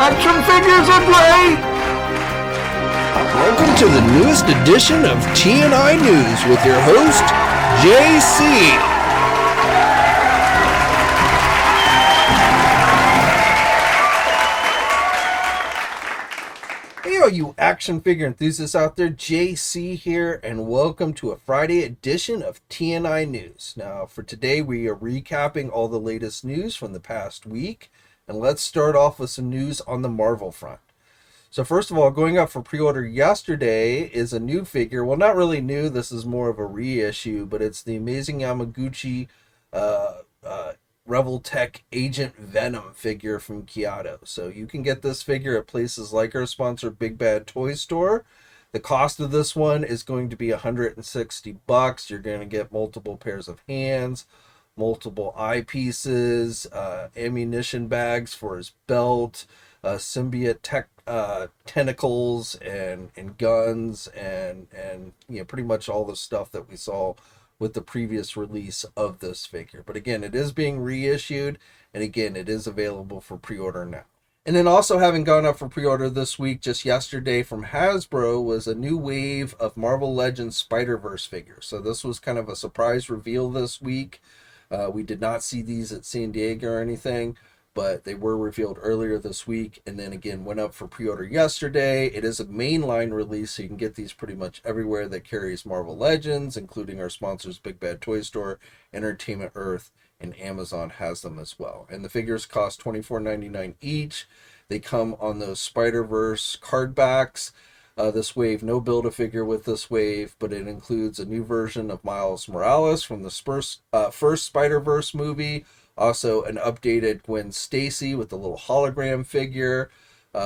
Action figures are great! Welcome to the newest edition of TNInews with your host, JC. Hey, all you action figure enthusiasts out there, JC here, and welcome to a Friday edition of TNInews. Now, for today, we are recapping all the latest news from the past week, and let's start off with some news on the Marvel front. So first of all, going up for pre-order yesterday is a new figure. Well, not really new. This is more of a reissue, but it's the amazing Yamaguchi Rebel Tech Agent Venom figure from Kaiyodo. So you can get this figure at places like our sponsor, Big Bad Toy Store. The cost of this one is going to be $160. You're going to get multiple pairs of hands, multiple eyepieces, ammunition bags for his belt, symbiote tentacles and guns and you know, pretty much all the stuff that we saw with the previous release of this figure. But again, it is being reissued, and again, it is available for pre-order now. And then also having gone up for pre-order this week, just yesterday from Hasbro, was a new wave of Marvel Legends Spider-Verse figures. So this was kind of a surprise reveal this week. We did not see these at San Diego or anything, but they were revealed earlier this week, and then again went up for pre-order yesterday. It is a mainline release, so you can get these pretty much everywhere that carries Marvel Legends, including our sponsors Big Bad Toy Store, Entertainment Earth, and Amazon has them as well. And the figures cost $24.99 each. They come on those Spider-Verse card backs. This wave, no Build-A-Figure with this wave, but it includes a new version of Miles Morales from the first Spider-Verse movie. Also, an updated Gwen Stacy with the little hologram figure,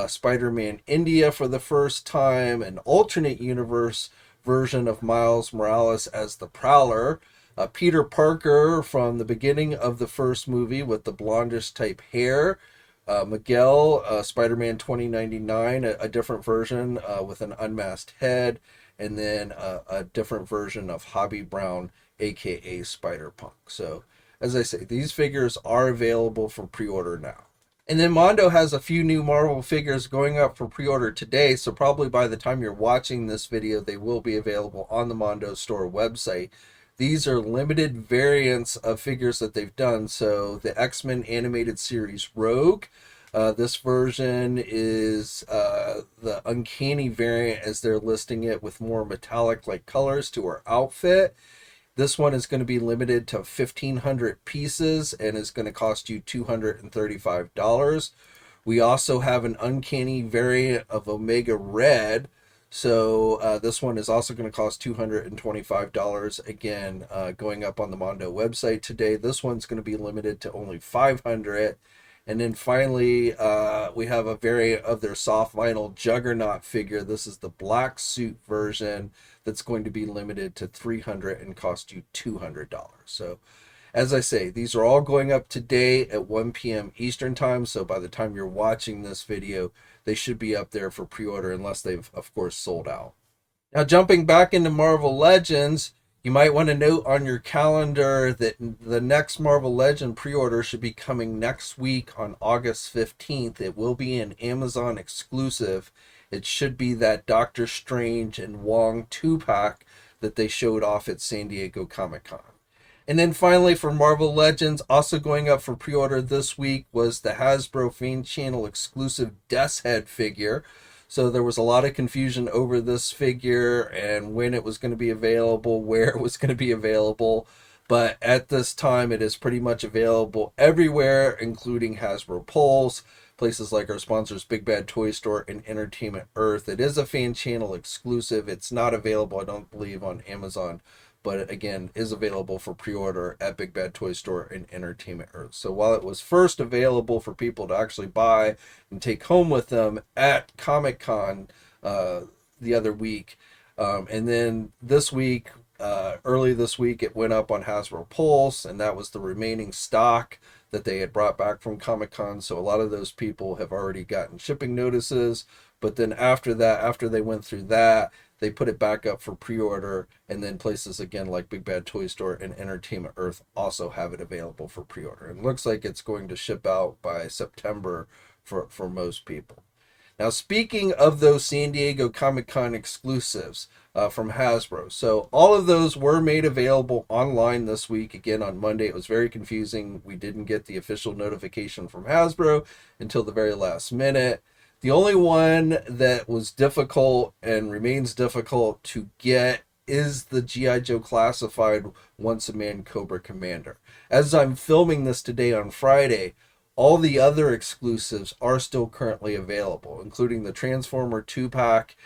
Spider-Man India for the first time, an alternate universe version of Miles Morales as the Prowler, Peter Parker from the beginning of the first movie with the blondish type hair, Miguel, Spider-Man 2099, a different version with an unmasked head, and then a different version of Hobie Brown, aka Spider-Punk. So, as I say, these figures are available for pre-order now. And then Mondo has a few new Marvel figures going up for pre-order today, so probably by the time you're watching this video, they will be available on the Mondo store website. These are limited variants of figures that they've done. So the X-Men animated series Rogue, this version is the Uncanny variant as they're listing it, with more metallic-like colors to her outfit. This one is going to be limited to 1,500 pieces and is going to cost you $235. We also have an Uncanny variant of Omega Red. So this one is also going to cost $225. Again, going up on the Mondo website today. This one's going to be limited to only 500. And then finally, we have a variant of their soft vinyl Juggernaut figure. This is the black suit version that's going to be limited to 300 and cost you $200. So, as I say, these are all going up today at 1 p.m. Eastern Time. So by the time you're watching this video, they should be up there for pre-order, unless they've, of course, sold out. Now, jumping back into Marvel Legends, you might want to note on your calendar that the next Marvel Legend pre-order should be coming next week on August 15th. It will be an Amazon exclusive. It should be that Doctor Strange and Wong 2-pack that they showed off at San Diego Comic-Con. And then finally, for Marvel Legends, also going up for pre-order this week was the Hasbro Fan Channel exclusive Death's Head figure. So there was a lot of confusion over this figure and when it was going to be available, where it was going to be available. But at this time, it is pretty much available everywhere, including Hasbro Pulse, places like our sponsors Big Bad Toy Store and Entertainment Earth. It is a Fan Channel exclusive. It's not available, I don't believe, on Amazon, but again, is available for pre-order at Big Bad Toy Store and Entertainment Earth. So while it was first available for people to actually buy and take home with them at Comic-Con the other week, and then this week, early this week, it went up on Hasbro Pulse, and that was the remaining stock that they had brought back from Comic-Con. So a lot of those people have already gotten shipping notices. But then after that, after they went through that, they put it back up for pre-order, and then places again like Big Bad Toy Store and Entertainment Earth also have it available for pre-order. It looks like it's going to ship out by September for most people. Now, speaking of those San Diego Comic-Con exclusives from Hasbro, so all of those were made available online this week. Again, on Monday, it was very confusing. We didn't get the official notification from Hasbro until the very last minute. The only one that was difficult and remains difficult to get is the G.I. Joe Classified Once-a-Man Cobra Commander. As I'm filming this today on Friday, all the other exclusives are still currently available, including the Transformer 2-pack,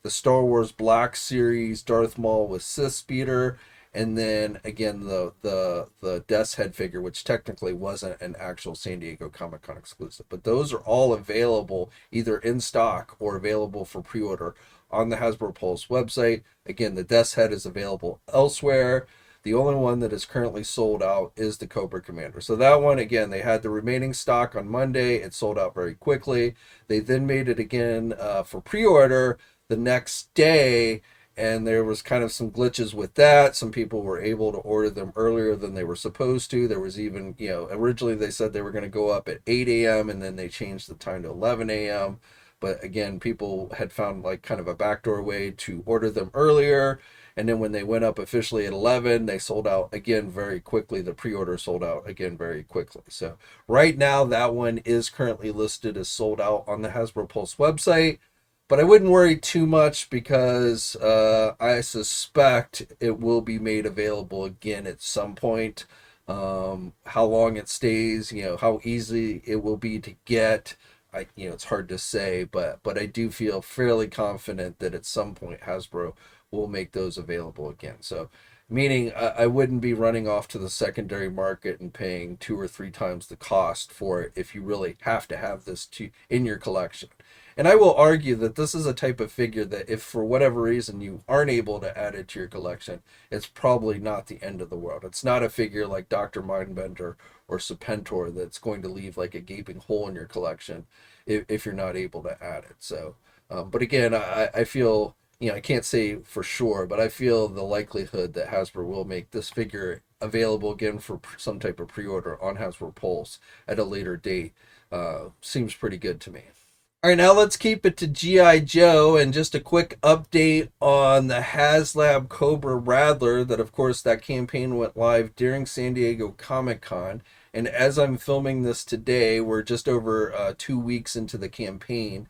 the Star Wars Black Series Darth Maul with Sith Speeder, and then again the Death's Head figure, which technically wasn't an actual San Diego Comic-Con exclusive. But those are all available either in stock or available for pre-order on the Hasbro Pulse website. Again, the Death's Head is available elsewhere. The only one that is currently sold out is the Cobra Commander. So that one, again, they had the remaining stock on Monday. It sold out very quickly. They then made it again for pre-order the next day, and there was kind of some glitches with that. Some people were able to order them earlier than they were supposed to. There was even, originally they said they were going to go up at 8 a.m. and then they changed the time to 11 a.m. But again, people had found like kind of a backdoor way to order them earlier. And then when they went up officially at 11, they sold out again very quickly. The pre-order sold out again very quickly. So right now, that one is currently listed as sold out on the Hasbro Pulse website. But I wouldn't worry too much because I suspect it will be made available again at some point. How long it stays, how easy it will be to get, it's hard to say. But I do feel fairly confident that at some point Hasbro will make those available again. So meaning I wouldn't be running off to the secondary market and paying 2 or 3 times the cost for it if you really have to have this in your collection. And I will argue that this is a type of figure that if for whatever reason you aren't able to add it to your collection, it's probably not the end of the world. It's not a figure like Dr. Mindbender or Serpentor that's going to leave like a gaping hole in your collection if you're not able to add it. So, but again, I feel, I can't say for sure, but I feel the likelihood that Hasbro will make this figure available again for some type of pre-order on Hasbro Pulse at a later date seems pretty good to me. All right, now let's keep it to G.I. Joe, and just a quick update on the Haslab Cobra Rattler. That, of course, that campaign went live during San Diego Comic-Con, and as I'm filming this today, we're just over 2 weeks into the campaign.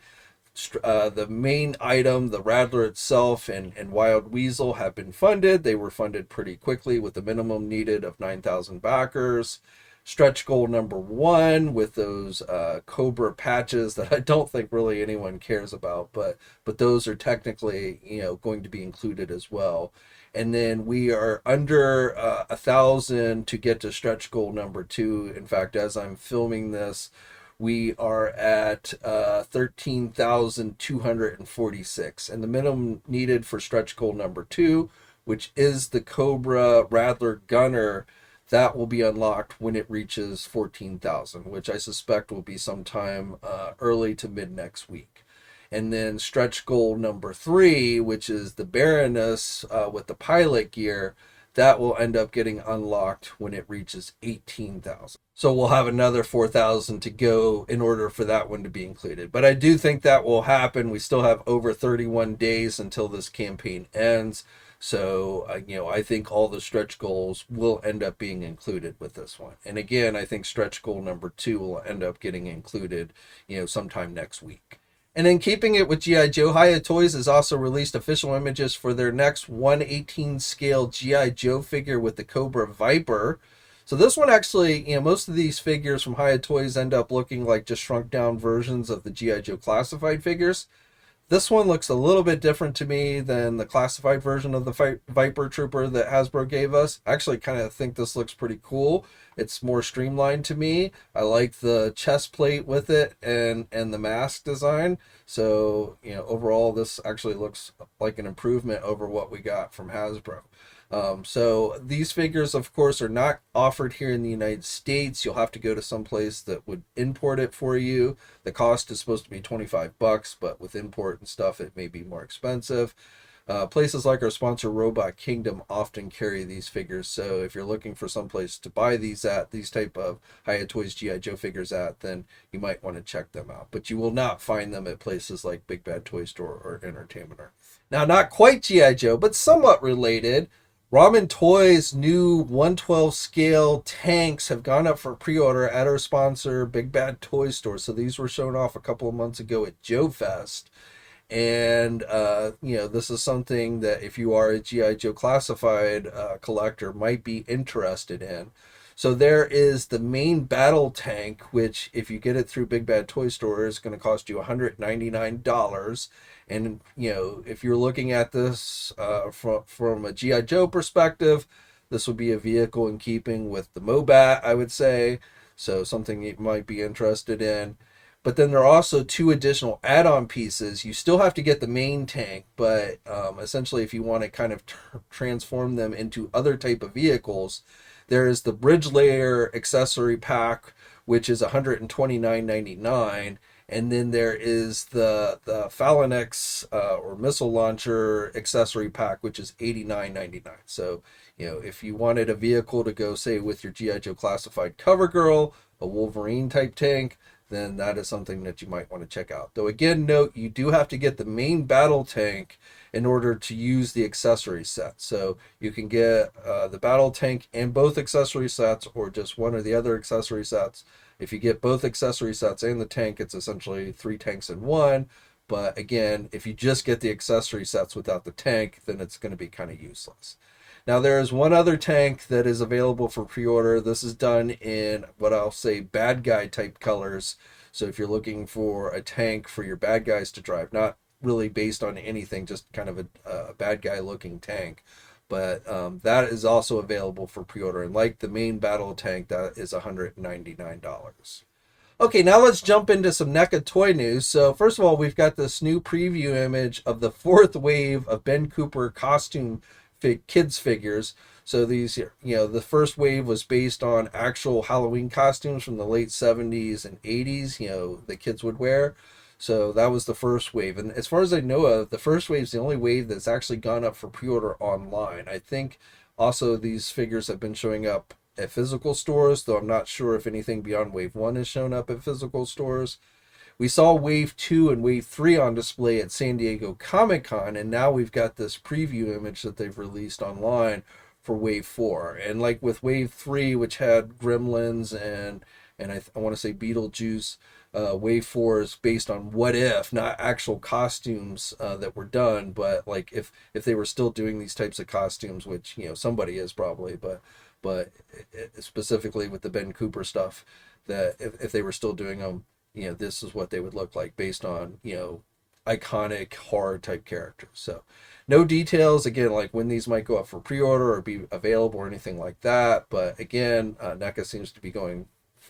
The main item, the Rattler itself and Wild Weasel, have been funded. They were funded pretty quickly with the minimum needed of 9,000 backers. Stretch goal number 1 with those Cobra patches that I don't think really anyone cares about, but those are technically going to be included as well. And then we are under 1,000 to get to stretch goal number 2. In fact, as I'm filming this, we are at 13,246, and the minimum needed for stretch goal number 2, which is the Cobra Rattler Gunner, that will be unlocked when it reaches 14,000, which I suspect will be sometime early to mid next week. And then stretch goal number 3, which is the Baroness with the pilot gear, that will end up getting unlocked when it reaches 18,000. So we'll have another 4,000 to go in order for that one to be included. But I do think that will happen. We still have over 31 days until this campaign ends. So, I think all the stretch goals will end up being included with this one. And again, I think stretch goal number 2 will end up getting included, sometime next week. And then keeping it with G.I. Joe, Hiya Toys has also released official images for their next 1/18 scale G.I. Joe figure with the Cobra Viper. So this one actually, most of these figures from Hiya Toys end up looking like just shrunk down versions of the G.I. Joe classified figures. This one looks a little bit different to me than the classified version of the Viper Trooper that Hasbro gave us. I actually kind of think this looks pretty cool. It's more streamlined to me. I like the chest plate with it and the mask design. So, overall, this actually looks like an improvement over what we got from Hasbro. So these figures, of course, are not offered here in the United States. You'll have to go to some place that would import it for you. The cost is supposed to be $25, but with import and stuff, it may be more expensive. Places like our sponsor Robot Kingdom often carry these figures, so if you're looking for some place to buy these at, these type of Hiya Toys G.I. Joe figures at, then you might want to check them out. But you will not find them at places like Big Bad Toy Store or Entertainment Earth. Now, not quite G.I. Joe, but somewhat related, Ramen Toys' new 112 scale tanks have gone up for pre-order at our sponsor Big Bad Toy Store. So these were shown off a couple of months ago at Joe Fest. And, this is something that if you are a G.I. Joe Classified collector might be interested in. So there is the main battle tank, which if you get it through Big Bad Toy Store is going to cost you $199. And, if you're looking at this from a G.I. Joe perspective, this would be a vehicle in keeping with the MOBAT, I would say. So something you might be interested in. But then there are also 2 additional add-on pieces. You still have to get the main tank, but essentially if you want to kind of transform them into other type of vehicles, there is the Bridge Layer accessory pack, which is $129.99. And then there is the Phalanx or missile launcher accessory pack, which is $89.99. So, if you wanted a vehicle to go, say, with your G.I. Joe Classified Cover Girl, a Wolverine type tank, then that is something that you might want to check out. Though again, note, you do have to get the main battle tank in order to use the accessory set. So you can get the battle tank and both accessory sets, or just one or the other accessory sets. If you get both accessory sets and the tank, it's essentially 3 tanks in one. But again, if you just get the accessory sets without the tank, then it's going to be kind of useless. Now there is one other tank that is available for pre-order. This is done in what I'll say bad guy type colors. So if you're looking for a tank for your bad guys to drive, not really based on anything, just kind of a bad guy looking tank. But that is also available for pre-order. And like the main battle tank, that is $199. Okay, now let's jump into some NECA toy news. So first of all, we've got this new preview image of the 4th wave of Ben Cooper costume kids figures. So these, the first wave was based on actual Halloween costumes from the late 70s and 80s, the kids would wear. So that was the first wave. And as far as I know of, the first wave is the only wave that's actually gone up for pre-order online. I think also these figures have been showing up at physical stores, though I'm not sure if anything beyond wave 1 has shown up at physical stores. We saw Wave 2 and Wave 3 on display at San Diego Comic-Con, and now we've got this preview image that they've released online for Wave 4. And like with Wave 3, which had Gremlins and I want to say Beetlejuice, Wave 4 is based on What If, not actual costumes that were done, but like if they were still doing these types of costumes, which, somebody is probably, but specifically with the Ben Cooper stuff, that if they were still doing them, this is what they would look like based on, iconic horror type characters. So no details, again, like when these might go up for pre-order or be available or anything like that. But again, NECA seems to be going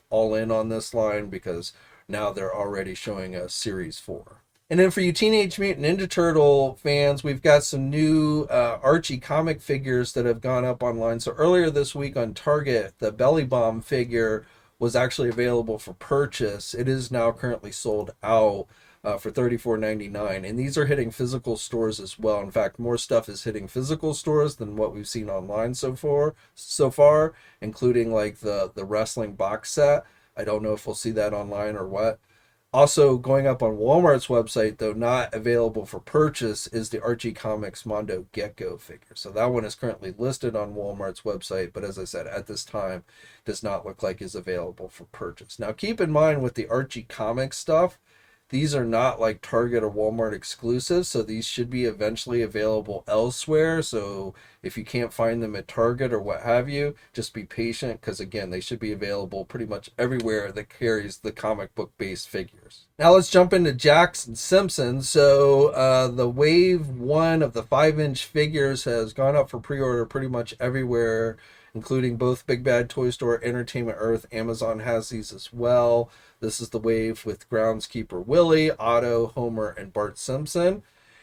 all in on this line because now they're already showing us Series 4. And then for you Teenage Mutant Ninja Turtle fans, we've got some new Archie comic figures that have gone up online. So earlier this week on Target, the Belly Bomb figure was actually available for purchase. It is now currently sold out for $34.99, and these are hitting physical stores as well. In fact, more stuff is hitting physical stores than what we've seen online so far, including like the wrestling box set. I don't know if we'll see that online or what. Also going up on Walmart's website, though not available for purchase, is the Archie Comics Mondo Gecko figure. So that one is currently listed on Walmart's website, but as I said, at this time, does not look like is available for purchase. Now keep in mind with the Archie Comics stuff, these are not like Target or Walmart exclusives, so these should be eventually available elsewhere. So if you can't find them at Target or what have you, just be patient, because again, they should be available pretty much everywhere that carries the comic book based figures. Now let's jump into Jakks and Simpsons. So the wave 1 of the 5-inch figures has gone up for pre-order pretty much everywhere, including both Big Bad Toy Store, Entertainment Earth. Amazon has these as well. This is the wave with Groundskeeper Willie, Otto, Homer, and Bart Simpson.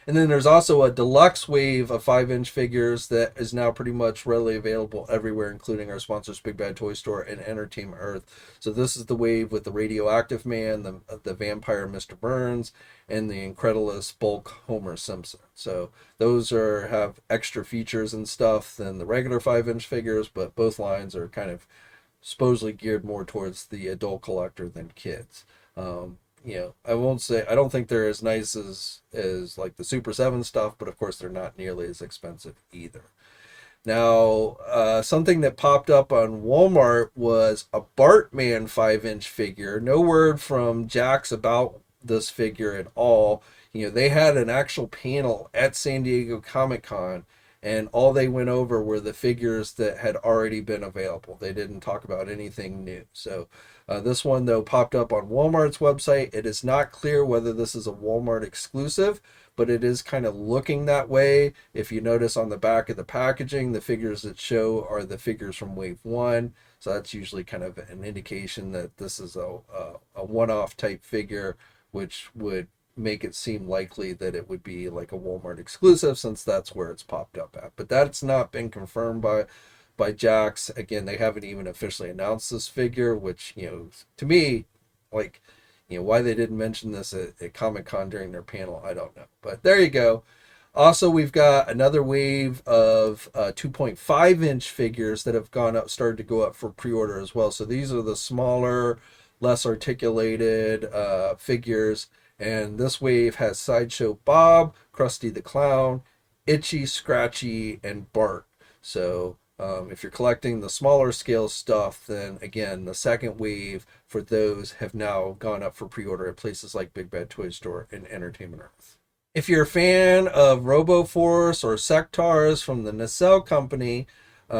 And then there's also a deluxe wave of 5-inch figures that is now pretty much readily available everywhere, including our sponsors Big Bad Toy Store and Entertainment Earth. So this is the wave with the Radioactive Man, the Vampire Mr. Burns, and the Incredulous Bulk Homer Simpson. So those have extra features and stuff than the regular 5-inch figures, but both lines are kind of supposedly geared more towards the adult collector than kids. I won't say, I don't think they're as nice as like the Super 7 stuff, but of course they're not nearly as expensive either. Now, something that popped up on Walmart was a Bartman 5-inch figure. No word from Jakks about this figure at all. They had an actual panel at San Diego Comic-Con, and all they went over were the figures that had already been available. They didn't talk about anything new. So this one, though, popped up on Walmart's website. It is not clear whether this is a Walmart exclusive, but it is kind of looking that way. If you notice on the back of the packaging, the figures that show are the figures from Wave 1. So that's usually kind of an indication that this is a one-off type figure, which would make it seem likely that it would be like a Walmart exclusive, since that's where it's popped up at. But that's not been confirmed by Jakks. Again, they haven't even officially announced this figure, which, to me, like, why they didn't mention this at Comic-Con during their panel, I don't know. But there you go. Also, we've got another wave of 2.5-inch figures that have started to go up for pre-order as well. So these are the smaller, less articulated figures. And this wave has Sideshow Bob, Krusty the Clown, Itchy, Scratchy, and Bart. So if you're collecting the smaller scale stuff, then again, the second wave for those have now gone up for pre-order at places like Big Bad Toy Store and Entertainment Earth. If you're a fan of RoboForce or Sectars from the Nacelle company,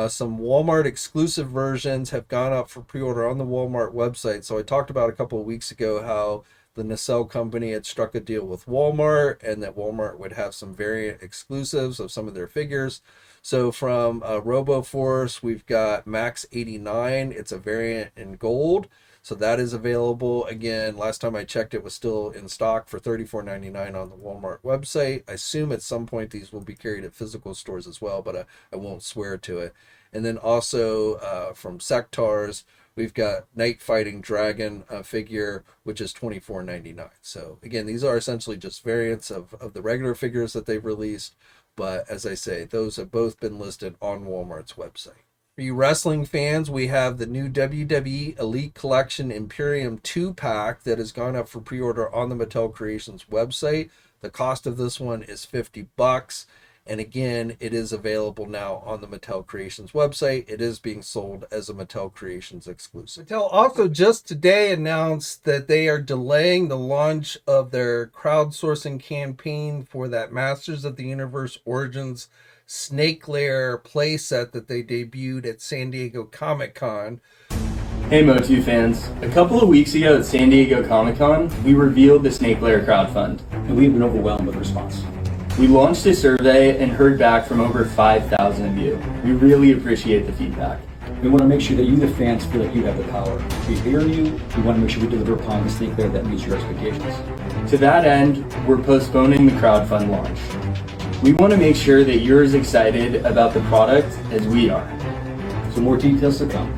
some Walmart exclusive versions have gone up for pre-order on the Walmart website. So I talked about a couple of weeks ago how the Nacelle company had struck a deal with Walmart, and that Walmart would have some variant exclusives of some of their figures. So from RoboForce, we've got Max 89. It's a variant in gold. So that is available. Again, last time I checked, it was still in stock for $34.99 on the Walmart website. I assume at some point these will be carried at physical stores as well, but I won't swear to it. And then also from Sectars, we've got Night Fighting Dragon figure, which is $24.99. So again, these are essentially just variants of the regular figures that they've released. But as I say, those have both been listed on Walmart's website. For you wrestling fans, we have the new WWE Elite Collection Imperium 2-pack that has gone up for pre-order on the Mattel Creations website. The cost of this one is $50. And again, it is available now on the Mattel Creations website. It is being sold as a Mattel Creations exclusive. Mattel also just today announced that they are delaying the launch of their crowdsourcing campaign for that Masters of the Universe Origins Snake Lair playset that they debuted at San Diego Comic-Con. Hey MOTU fans, a couple of weeks ago at San Diego Comic-Con, we revealed the Snake Lair crowdfund. And we've been overwhelmed with response. We launched a survey and heard back from over 5,000 of you. We really appreciate the feedback. We want to make sure that you, the fans, feel that you have the power. We hear you. We want to make sure we deliver upon the Snake Lair that meets your expectations. To that end, we're postponing the crowdfund launch. We want to make sure that you're as excited about the product as we are. So more details to come.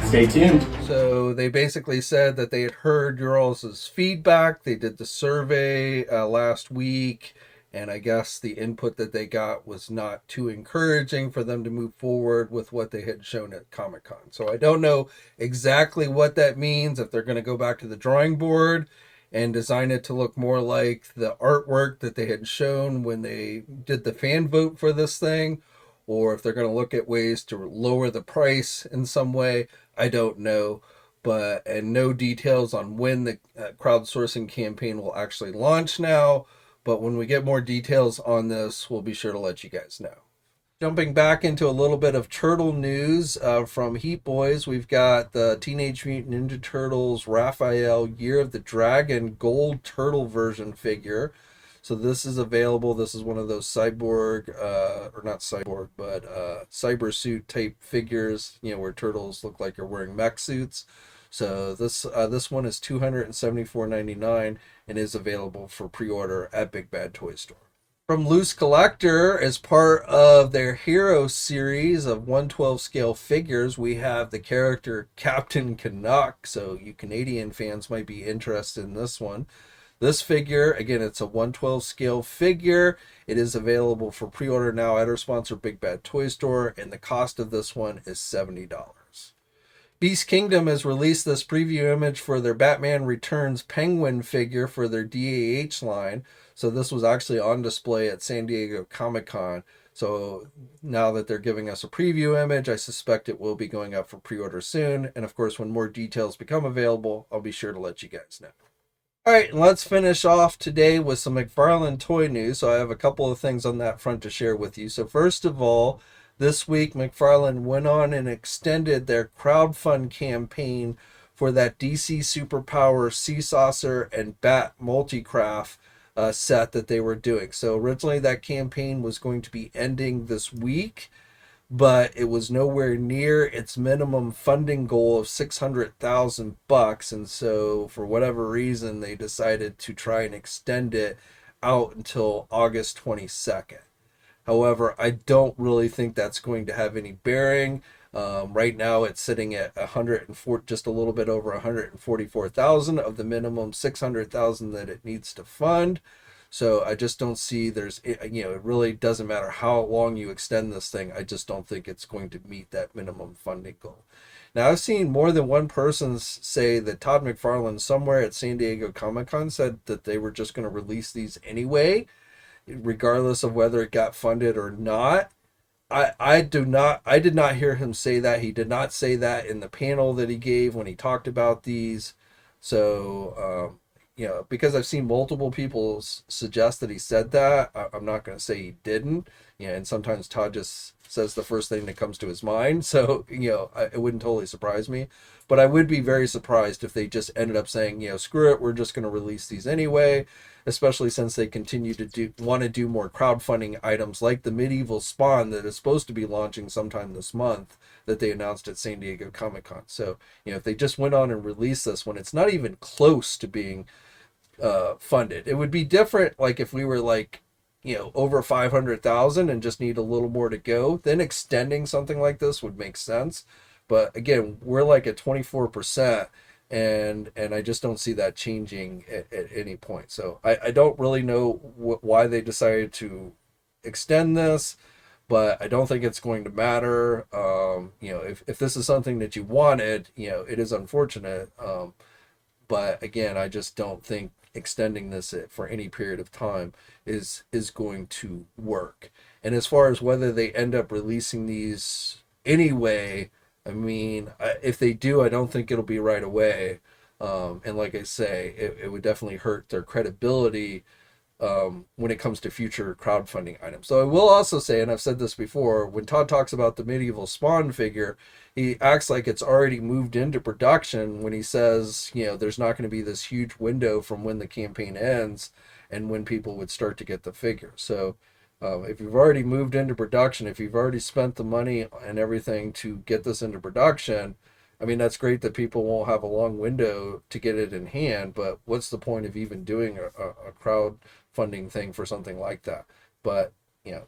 Stay tuned. So they basically said that they had heard your all's feedback. They did the survey last week. And I guess the input that they got was not too encouraging for them to move forward with what they had shown at Comic-Con. So I don't know exactly what that means, if they're going to go back to the drawing board and design it to look more like the artwork that they had shown when they did the fan vote for this thing, or if they're going to look at ways to lower the price in some way. I don't know. And no details on when the crowdsourcing campaign will actually launch now. But when we get more details on this, we'll be sure to let you guys know. Jumping back into a little bit of turtle news from Heat Boys, we've got the Teenage Mutant Ninja Turtles Raphael Year of the Dragon gold turtle version figure. So this is available. This is one of those cyborg, or not cyborg, but cyber suit type figures, where turtles look like they're wearing mech suits. So this one is $274.99 and is available for pre-order at Big Bad Toy Store. From LooseCollector, as part of their Hero series of 112 scale figures, we have the character Captain Canuck. So you Canadian fans might be interested in this one. This figure, again, it's a 112 scale figure. It is available for pre-order now at our sponsor, Big Bad Toy Store, and the cost of this one is $70. Beast Kingdom has released this preview image for their Batman Returns Penguin figure for their DAH line. So this was actually on display at San Diego Comic-Con. So now that they're giving us a preview image, I suspect it will be going up for pre-order soon. And of course, when more details become available, I'll be sure to let you guys know. All right, let's finish off today with some McFarlane toy news. So I have a couple of things on that front to share with you. So first of all, this week, McFarlane went on and extended their crowdfund campaign for that DC Superpower Sea Saucer and Bat Multicraft set that they were doing. So originally that campaign was going to be ending this week, but it was nowhere near its minimum funding goal of $600,000. And so for whatever reason, they decided to try and extend it out until August 22nd. However, I don't really think that's going to have any bearing. Right now, it's sitting at just a little bit over 144,000 of the minimum 600,000 that it needs to fund. So I just don't see it really doesn't matter how long you extend this thing. I just don't think it's going to meet that minimum funding goal. Now, I've seen more than one person say that Todd McFarlane somewhere at San Diego Comic-Con said that they were just going to release these anyway, regardless of whether it got funded or not. I did not hear him say that. He did not say that in the panel that he gave when he talked about these. So, because I've seen multiple people suggest that he said that, I'm not going to say he didn't. And sometimes Todd just says the first thing that comes to his mind. So, it wouldn't totally surprise me. But I would be very surprised if they just ended up saying, screw it, we're just going to release these anyway, especially since they continue to want to do more crowdfunding items like the Medieval Spawn that is supposed to be launching sometime this month that they announced at San Diego Comic-Con. So, if they just went on and released this when it's not even close to being funded, it would be different like if we were over 500,000 and just need a little more to go, then extending something like this would make sense. But again, we're at 24%, and I just don't see that changing at any point. So I don't really know why they decided to extend this, but I don't think it's going to matter. If this is something that you wanted, it is unfortunate. But again, I just don't think extending this for any period of time is going to work. And as far as whether they end up releasing these anyway, I mean, if they do, I don't think it'll be right away. And like I say, it would definitely hurt their credibility when it comes to future crowdfunding items. So I will also say, and I've said this before, when Todd talks about the Medieval Spawn figure, he acts like it's already moved into production when he says, there's not going to be this huge window from when the campaign ends and when people would start to get the figure. So if you've already moved into production, if you've already spent the money and everything to get this into production, I mean, that's great that people won't have a long window to get it in hand, but what's the point of even doing a crowdfunding thing for something like that? But,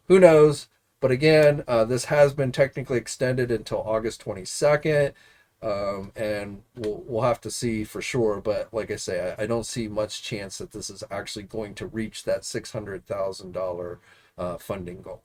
who knows? But again, this has been technically extended until August 22nd, and we'll have to see for sure. But like I say, I don't see much chance that this is actually going to reach that $600,000 funding goal.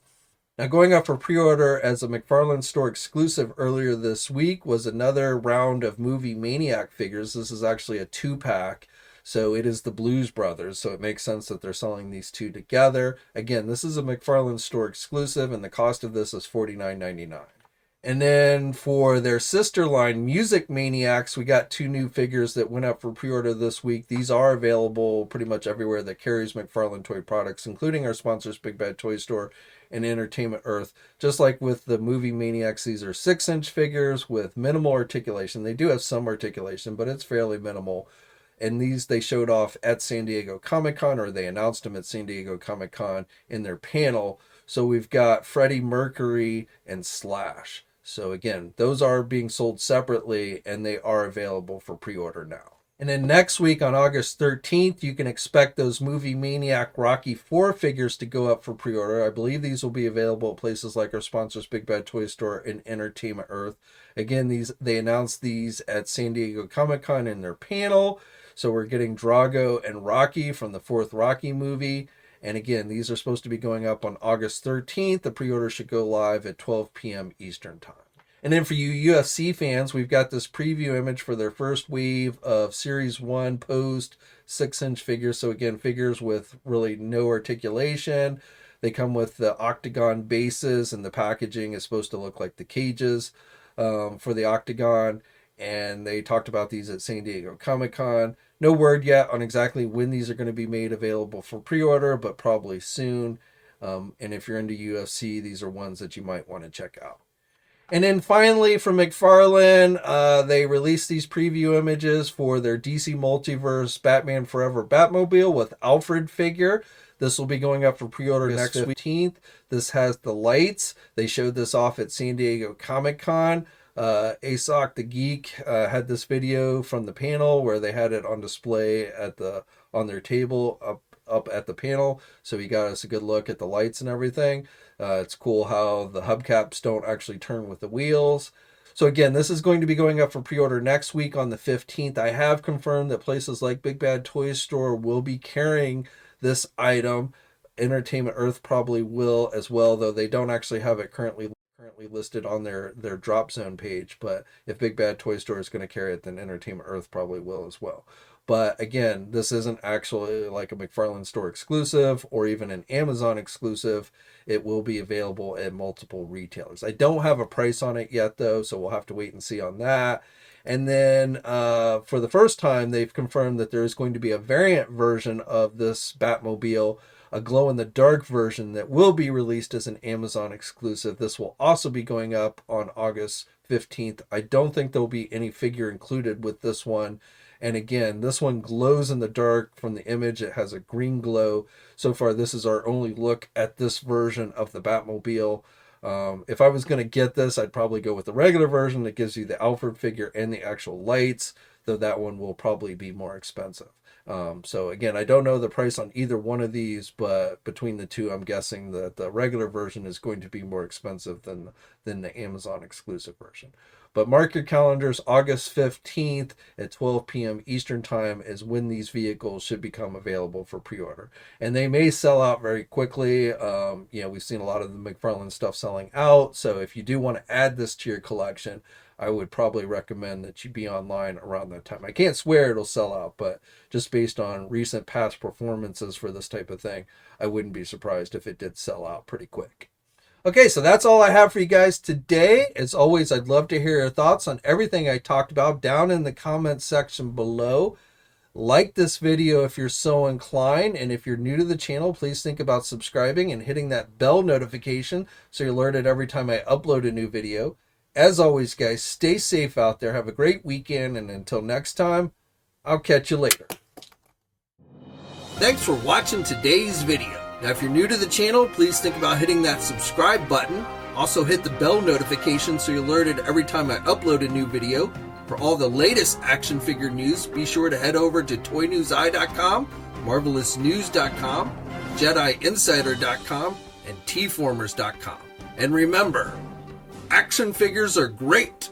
Now, going up for pre-order as a McFarlane Store exclusive earlier this week was another round of Movie Maniac figures. This is actually a 2-pack, so it is the Blues Brothers, so it makes sense that they're selling these two together. Again, this is a McFarlane Store exclusive, and the cost of this is $49.99. And then for their sister line, Music Maniacs, we got 2 new figures that went up for pre-order this week. These are available pretty much everywhere that carries McFarlane toy products, including our sponsors, Big Bad Toy Store and Entertainment Earth. Just like with the Movie Maniacs, these are 6-inch figures with minimal articulation. They do have some articulation, but it's fairly minimal. And these they showed off at San Diego Comic-Con, or they announced them at San Diego Comic-Con in their panel. So we've got Freddie Mercury and Slash. So again, those are being sold separately, and they are available for pre-order now. And then next week on August 13th, you can expect those Movie Maniac Rocky 4 figures to go up for pre-order. I believe these will be available at places like our sponsors, Big Bad Toy Store and Entertainment Earth. Again, they announced these at San Diego Comic-Con in their panel. So we're getting Drago and Rocky from the 4th Rocky movie. And again, these are supposed to be going up on August 13th. The pre-order should go live at 12 p.m. Eastern Time. And then for you UFC fans, we've got this preview image for their first wave of Series 1 posed 6-inch figures. So again, figures with really no articulation. They come with the octagon bases, and the packaging is supposed to look like the cages for the octagon. And they talked about these at San Diego Comic-Con. No word yet on exactly when these are going to be made available for pre-order, but probably soon. And if you're into UFC, these are ones that you might want to check out. And then finally, from McFarlane, they released these preview images for their DC Multiverse Batman Forever Batmobile with Alfred figure. This will be going up for pre-order next 15th. This has the lights. They showed this off at San Diego Comic-Con. ASOC the Geek had this video from the panel where they had it on display on their table up at the panel, so he got us a good look at the lights and everything. It's cool how the hubcaps don't actually turn with the wheels. So again, this is going to be going up for pre-order next week on the 15th. I have confirmed that places like Big Bad Toy Store will be carrying this item. Entertainment Earth probably will as well, though they don't actually have it currently listed on their drop zone page. But if Big Bad Toy Store is going to carry it, then Entertainment Earth probably will as well. But again, this isn't actually like a McFarlane store exclusive or even an Amazon exclusive. It will be available at multiple retailers. I don't have a price on it yet, though, so we'll have to wait and see on that. And then for the first time, they've confirmed that there is going to be a variant version of this Batmobile, a glow-in-the-dark version that will be released as an Amazon exclusive. This will also be going up on August 15th. I don't think there'll be any figure included with this one. And again, this one glows in the dark from the image. It has a green glow. So far, this is our only look at this version of the Batmobile. If I was going to get this, I'd probably go with the regular version that gives you the Alfred figure and the actual lights, though that one will probably be more expensive. So again, I don't know the price on either one of these, but between the two, I'm guessing that the regular version is going to be more expensive than the Amazon exclusive version. But mark your calendars, August 15th at 12 p.m. Eastern Time is when these vehicles should become available for pre-order. And they may sell out very quickly. We've seen a lot of the McFarlane stuff selling out. So if you do want to add this to your collection, I would probably recommend that you be online around that time. I can't swear it'll sell out, but just based on recent past performances for this type of thing, I wouldn't be surprised if it did sell out pretty quick. Okay, so that's all I have for you guys today. As always, I'd love to hear your thoughts on everything I talked about down in the comments section below. Like this video if you're so inclined, and if you're new to the channel, please think about subscribing and hitting that bell notification so you're alerted every time I upload a new video. As always, guys, stay safe out there. Have a great weekend, and until next time, I'll catch you later. Thanks for watching today's video. Now, if you're new to the channel, please think about hitting that subscribe button. Also, hit the bell notification so you're alerted every time I upload a new video. For all the latest action figure news, be sure to head over to ToyNewsEye.com, MarvelousNews.com, JediInsider.com, and TFormers.com. And remember, action figures are great,